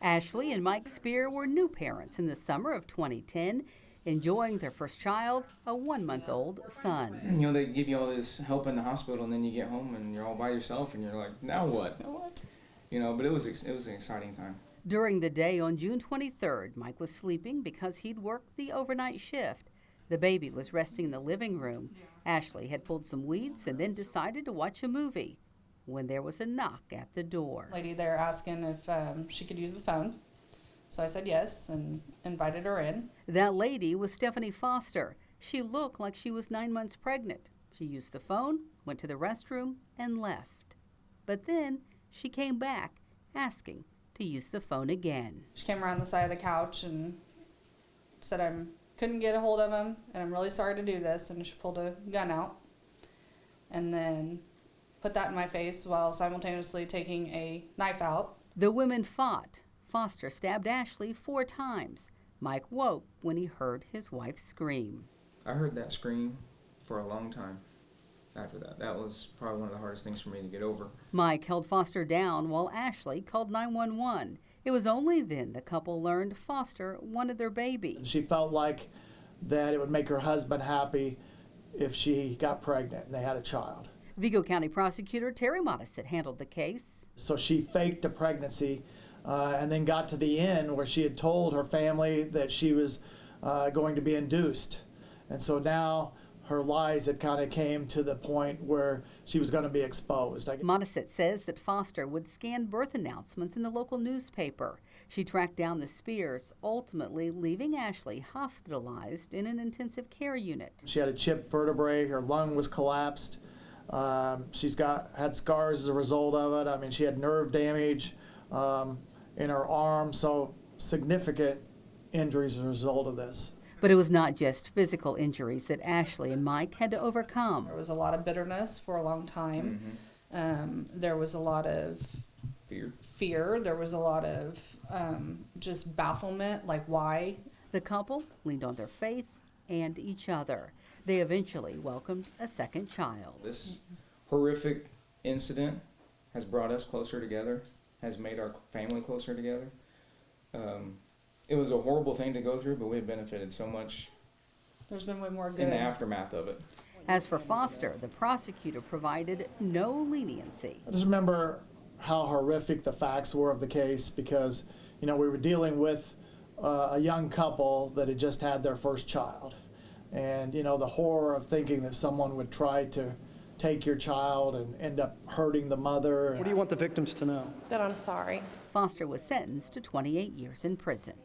Ashley and Mike Spear were new parents in the summer of 2010, enjoying their first child, a 1-month-old son. And, you know, they give you all this help in the hospital, and then you get home and you're all by yourself, and you're like, now what? Now what? You know, but it was an exciting time. During the day on June 23rd, Mike was sleeping because he'd worked the overnight shift. The baby was resting in the living room. Ashley had pulled some weeds and then decided to watch a movie when there was a knock at the door. Lady there asking if she could use the phone. So I said yes and invited her in. That lady was Stephanie Foster. She looked like she was 9 months pregnant. She used the phone, went to the restroom, and left. But then she came back asking to use the phone again. She came around the side of the couch and said I couldn't get a hold of him and I'm really sorry to do this, and she pulled a gun out and then put that in my face while simultaneously taking a knife out. The women fought. Foster stabbed Ashley 4 times. Mike woke when he heard his wife scream. I heard that scream for a long time after that. That was probably one of the hardest things for me to get over. Mike held Foster down while Ashley called 911. It was only then the couple learned Foster wanted their baby. She felt like that it would make her husband happy if she got pregnant and they had a child. Vigo County Prosecutor Terry Modisett handled the case. So she faked a pregnancy and then got to the end where she had told her family that she was going to be induced. And so now her lies had kind of came to the point where she was going to be exposed. Modisett says that Foster would scan birth announcements in the local newspaper. She tracked down the Spears, ultimately leaving Ashley hospitalized in an intensive care unit. She had a chipped vertebrae, her lung was collapsed. She's had scars as a result of it. I mean, she had nerve damage in her arm, so significant injuries as a result of this. But it was not just physical injuries that Ashley and Mike had to overcome. There was a lot of bitterness for a long time. There was a lot of fear. There was a lot of just bafflement, like why? The couple leaned on their faith and each other. They eventually welcomed a second child. This horrific incident has brought us closer together, has made our family closer together. It was a horrible thing to go through, but we've benefited so much. There's been way more good in the aftermath of it. As for Foster, the prosecutor provided no leniency. I just remember how horrific the facts were of the case because, you know, we were dealing with a young couple that had just had their first child. And, you know, the horror of thinking that someone would try to take your child and end up hurting the mother. What do you want the victims to know? That I'm sorry. Foster was sentenced to 28 years in prison.